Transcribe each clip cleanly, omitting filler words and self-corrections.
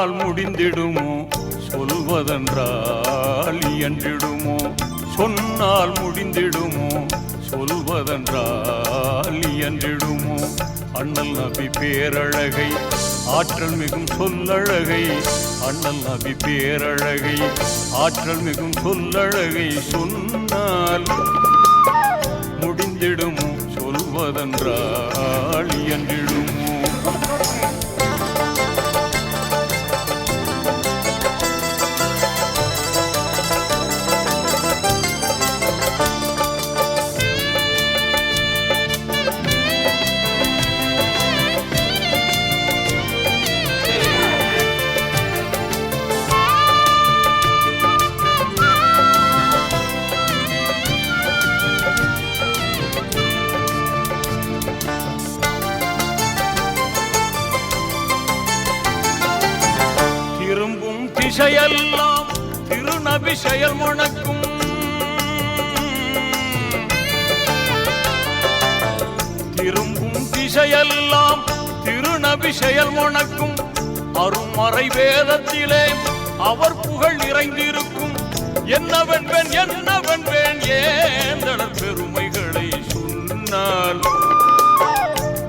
சொன்னால் முடிந்திடுமோ சொல்வதென்றால் இயன்றிடுமோ சொன்னால் முடிந்திடுமோ சொல்வதென்றால் இயன்றிடுமோ அண்ணல் நபி பேரழகை ஆற்றல் மிகும் சொல்லழகை அண்ணல் நபி பேரழகை ஆற்றல் மிகும் சொல்லழகை சொன்னால் முடிந்திடுமோ சொல்வதென்றால் இயன்றிடுமோ திசையெல்லாம் திருநபி செயல் முழக்கும் திரும்பும் திசையெல்லாம் திருநபி செயல் முழக்கும் அருமறை வேதத்திலே அவர் புகழ் நிறைந்திருக்கும் என்னவென்பேன் என்னவென்பேன் ஏந்தடர் பெருமைகளை சொன்னால்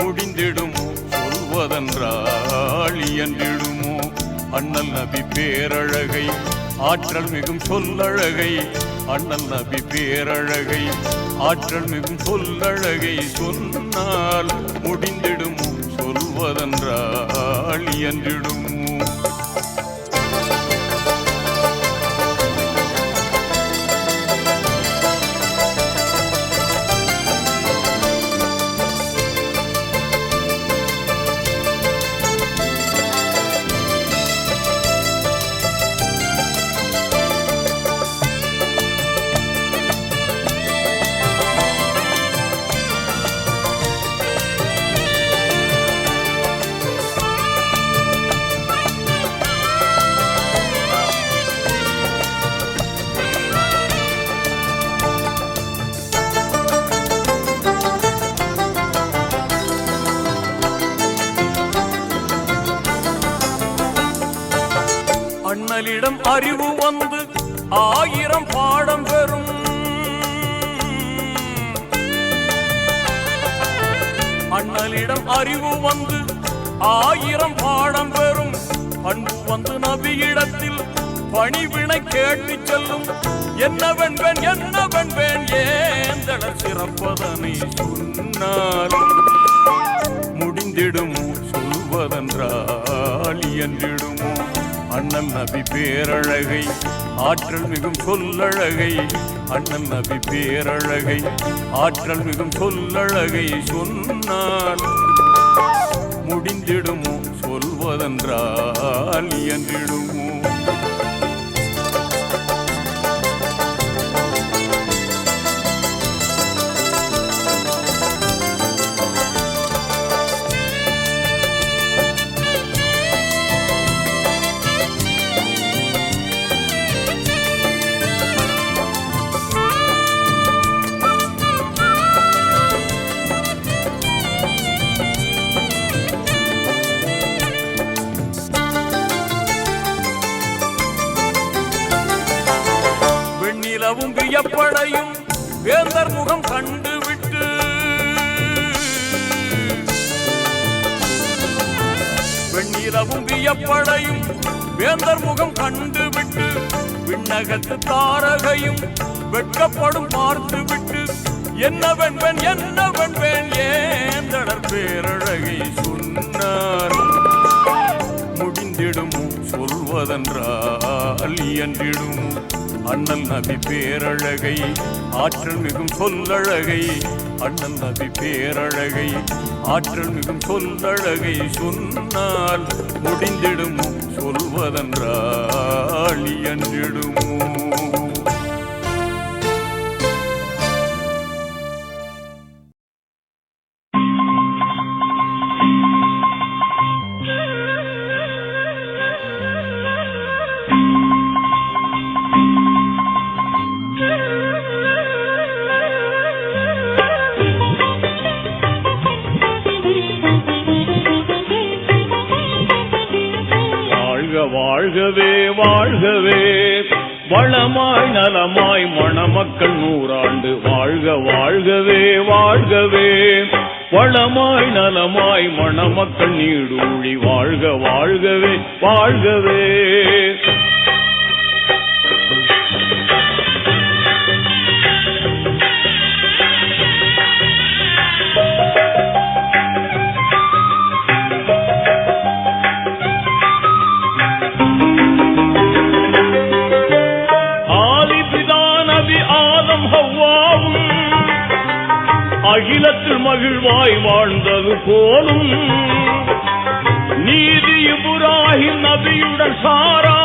முடிந்திடுமோ சொல்வதென்றால் இயன்றிடுமோ அண்ணல் நபி பேரழகை ஆற்றல் மிகும் சொல்லழகை அண்ணல் நபி பேரழகை ஆற்றல் மிகும் சொல்லழகை சொன்னால் முடிந்திடுமோ சொல்வதென்றால் இயன்றிடுமோ அண்ணலிடம் அறிவு வந்து 1000 பாடம் பெறும் அண்ணலிடம் அறிவு வந்து 1000 பாடம் பெறும் பண்பு வந்து நபியிடத்தில் பணிவினை கேட்டு செல்லும் என்னவென்பேன் என்னவென்பேன் ஏந்தடர் சிறப்பதனை சொன்னால் முடிந்திடுமோ சொல்வதென்றால் இயன்றிடுமோ அண்ணல் நபி பேரழகை ஆற்றல் மிகும் சொல்லழகை அண்ணல் நபி பேரழகை ஆற்றல் மிகும் சொல்லழகை சொன்னால் முடிந்திடுமோ சொல்வதென்றால் இயன்றிடுமோ நிலவும் வியப்படையும் வேந்தர் முகம் கண்டுவிட்டு வெண்ணிலவும் வியப்படையும் வேந்தர் முகம் கண்டுவிட்டு விண்ணகத்து தாரகையும் வெட்கப்படும் பார்த்துவிட்டு என்னவென்பேன் என்னவென்பேன் ஏந்தடர் பேரழகை சொன்னார் முடிந்திடுமோ சொல்வதென்றால் இயன்றிடுமோ அண்ணல் நபி பேரழகை ஆற்றல் மிகும் சொல்லழகை அண்ணல் நபி பேரழகை ஆற்றல் மிகும் சொல்லழகை சொன்னால் முடிந்திடுமோ சொல்வதென்றால் இயன்றிடுமோ வாழ்கவே வாழ்கவே வளமாய் நலமாய் மணமக்கள் 100 ஆண்டு வாழ்க வாழ்கவே வாழ்கவே வளமாய் நலமாய் மணமக்கள் நீடூழி வாழ்க வாழ்கவே வாழ்கவே. அகிலத்தில் மகிழ்வாய் வாழ்ந்தது போலும் நீதி இப்ராஹிம் நபியுடன் சாரா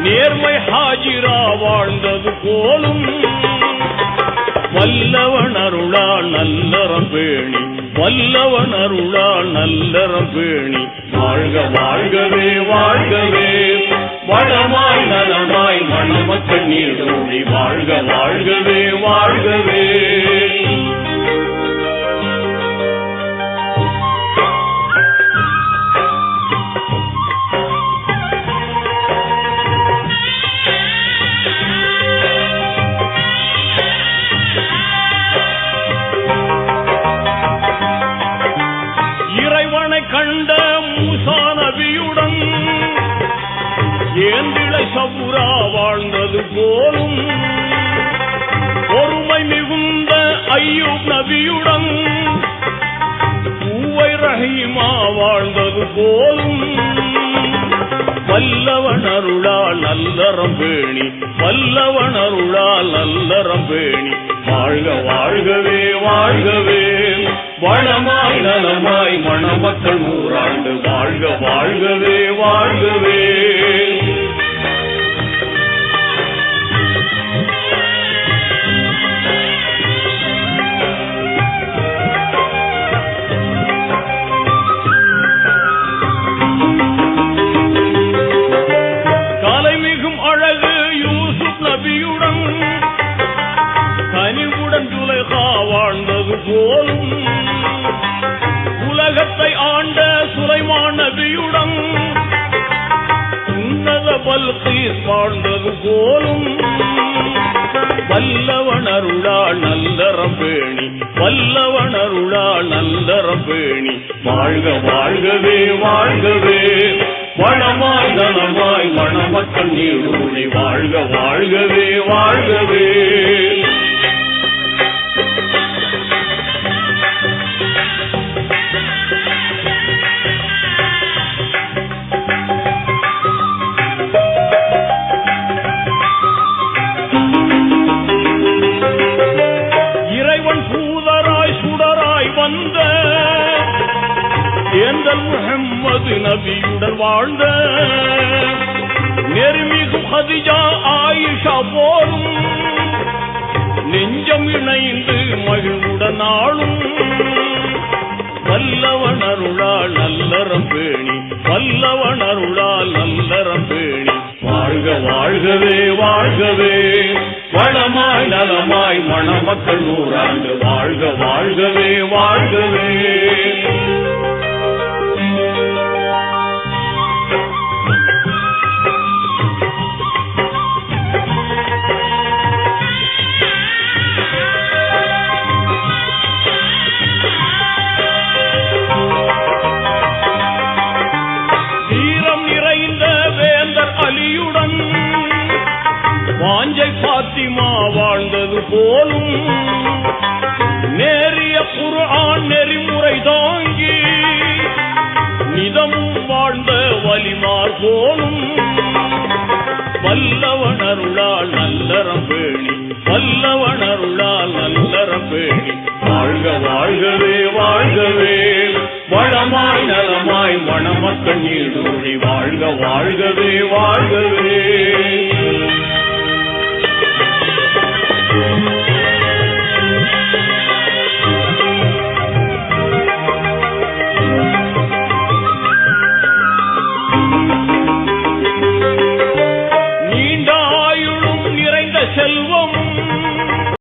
நேர்மை ஹாஜிரா வாழ்ந்தது போலும் வல்லவன் அருளால் நல்லறம் பேணி வல்லவன் அருளால் நல்லறம் பேணி வாழ்க வாழ்கவே வாழ்கவே வளமாய் நலமாய் மணமக்கள் நீடூழி வாழ்க வாழ்கவே வாழ்கவே. இறைவனை கண்ட மூசா நபியுடன் ஏந்திழை சபுரா வாழ்ந்தது போலும் பொறுமை மிகுந்த ஐயூப் நபியுடன் பூவை ரஹீமா வாழ்ந்தது போலும் வல்லவன் அருளால் நல்லறம் பேணி வல்லவன் அருளால் நல்லறம் பேணி வாழ்க வாழ்கவே வாழ்கவே வளமாய் நலமாய் மணமக்கள் 100 ஆண்டு வாழ்க வாழ்கவே வாழ்கவே. கலைமிகும் அழகு யூசுப் நபியுடன் கனிவுடன் துலைகா வாழ்ந்தது போலும் உலகத்தை ஆண்ட சுலைமான் நபியுடன் உன்னத பல்கீஸ் வாழ்ந்தது போலும் வல்லவன் அருளால் நல்லறம் பேணி வல்லவன் அருளால் நல்லறம் பேணி வாழ்க வாழ்கவே வாழ்கவே வளமாய் நலமாய் மணமக்கள் நீடூழி வாழ்க வாழ்கவே வாழ்கவே. இறைவன் தூதராய் சுடராய் வந்த ஏந்தல் முஹம்மது நபியுடன் வாழ்ந்த நெருமிகு ஹதிஜா ஆயிஷா போலும் நெஞ்சம் இணைந்து மகிழ்வுடன் ஆளும் வல்லவன் அருளால் நல்லறம் பேணி வல்லவன் அருளால் நல்லறம் பேணி வாழ்க வாழ்கவே வாழ்கவே வளமாய் நலமாய் மணமக்கள் 100 ஆண்டு வாழ்க வாழ்கவே வாழ்கவே. வீரம் நிறைந்த வேந்தர் அலியுடன் வாஞ்சை பாத்திமா வாழ்ந்தது போலும் நேரிய குர்ஆன் நெறிமுறை தாங்கி நிதமும் வாழ்ந்த வலிமார் போலும் வல்லவன் அருளால் நல்லறம் பேணி வல்லவன் அருளால் நல்லறம் பேணி வாழ்க வாழ்கவே வாழ்கவே வளமாய் நலமாய் மணமக்கள் நீடூழி வாழ்க வாழ்கவே வாழ்கவே.